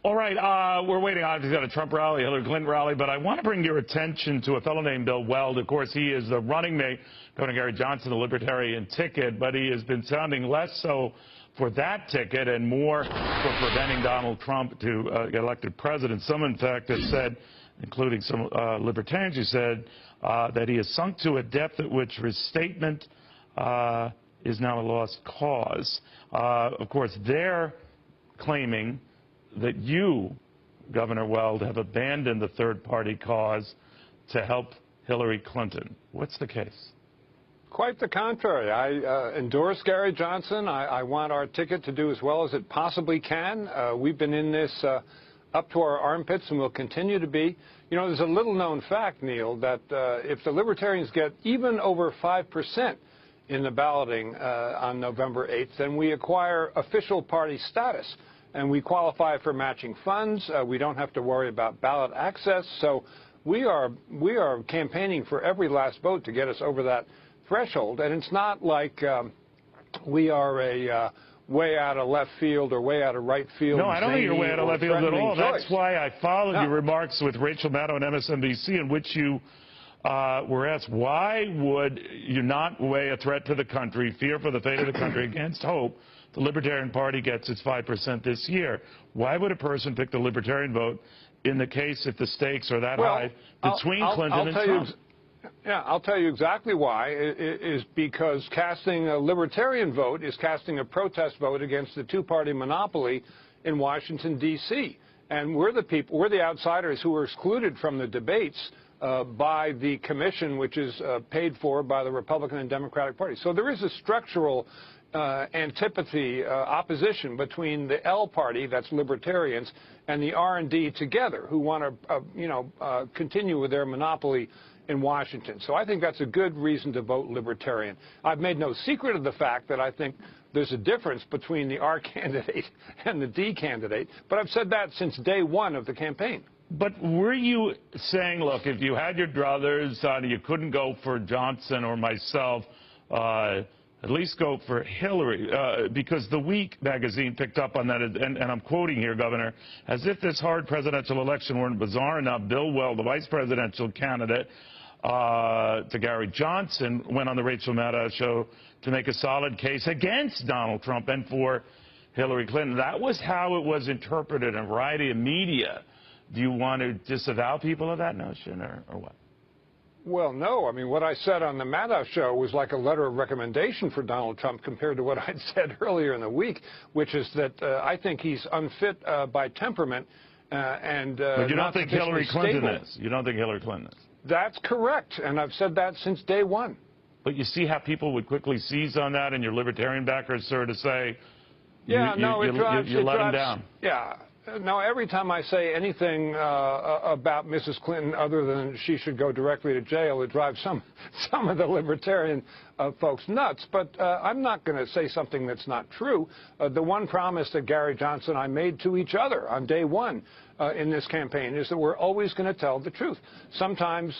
All right, we're waiting on. He's got a Trump rally, Hillary Clinton rally, but I want to bring your attention to a fellow named Bill Weld. Of course, he is the running mate, Governor Gary Johnson, the Libertarian ticket, but he has been sounding less so for that ticket and more for preventing Donald Trump to get elected president. Some, in fact, have said, including some libertarians who said that he has sunk to a depth at which restatement is now a lost cause. Of course, they're claiming that you, Governor Weld, have abandoned the third-party cause to help Hillary Clinton. What's the case? Quite the contrary. I endorse Gary Johnson. I want our ticket to do as well as it possibly can. We've been in this up to our armpits and will continue to be. You know, there's a little-known fact, Neil, that if the Libertarians get even over 5% in the balloting on November 8th, then we acquire official party status. And we qualify for matching funds. We don't have to worry about ballot access. So we are campaigning for every last vote to get us over that threshold. And it's not like we are a way out of left field or way out of right field. No, I don't think you're way out of left field at all. That's why I followed your remarks with Rachel Maddow on MSNBC, in which you were asked, why would you not weigh a threat to the country, fear for the fate of the country against hope? The Libertarian Party gets its 5% this year. Why would a person pick the Libertarian vote in the case if the stakes are that high between Clinton and Trump? I'll tell you exactly why. It is because casting a Libertarian vote is casting a protest vote against the two-party monopoly in Washington, D.C. And we're the people, we're the outsiders who were excluded from the debates by the commission, which is paid for by the Republican and Democratic Party. So there is a structural antipathy, opposition between the L party, that's libertarians, and the R&D together, who want to, continue with their monopoly in Washington. So I think that's a good reason to vote Libertarian. I've made no secret of the fact that I think there's a difference between the R candidate and the D candidate, but I've said that since day one of the campaign. But were you saying, look, if you had your druthers, you couldn't go for Johnson or myself, at least go for Hillary, because The Week magazine picked up on that, and I'm quoting here, Governor, as if this hard presidential election weren't bizarre enough, Bill Weld, the vice presidential candidate to Gary Johnson, went on the Rachel Maddow show to make a solid case against Donald Trump and for Hillary Clinton. That was how it was interpreted in a variety of media. Do you want to disavow people of that notion, or what? Well, no. I mean, what I said on the Maddow show was like a letter of recommendation for Donald Trump compared to what I'd said earlier in the week, which is that I think he's unfit by temperament and but you don't think Hillary Clinton stable. is? You don't think Hillary Clinton is? That's correct, and I've said that since day one. But you see how people would quickly seize on that, and your libertarian backers, sir, to say, you let them down. Yeah. No, every time I say anything about Mrs. Clinton other than she should go directly to jail, it drives some of the libertarian folks nuts. But I'm not going to say something that's not true. The one promise that Gary Johnson and I made to each other on day one in this campaign is that we're always going to tell the truth. Sometimes,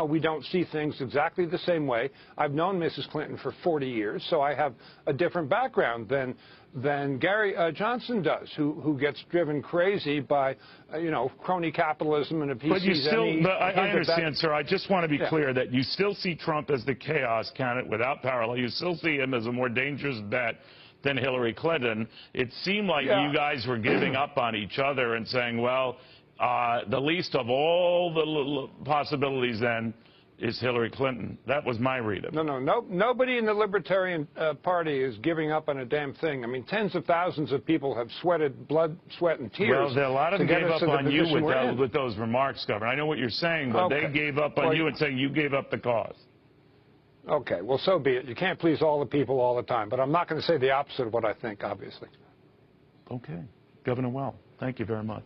we don't see things exactly the same way. I've known Mrs. Clinton for 40 years, so I have a different background than Gary Johnson does, who gets driven crazy by, crony capitalism and a But you still, I understand, sir. I just want to be clear that you still see Trump as the chaos candidate without parallel. You still see him as a more dangerous bet than Hillary Clinton. It seemed like you guys were giving up on each other and saying, well, the least of all the possibilities then is Hillary Clinton. That was my read of it. No. Nobody in the Libertarian Party is giving up on a damn thing. I mean, tens of thousands of people have sweated blood, sweat, and tears. Well, a lot of them gave up on you with those remarks, Governor. I know what you're saying, but they gave up on you and saying you gave up the cause. Okay, well, so be it. You can't please all the people all the time, but I'm not going to say the opposite of what I think, obviously. Okay. Governor Weld, thank you very much.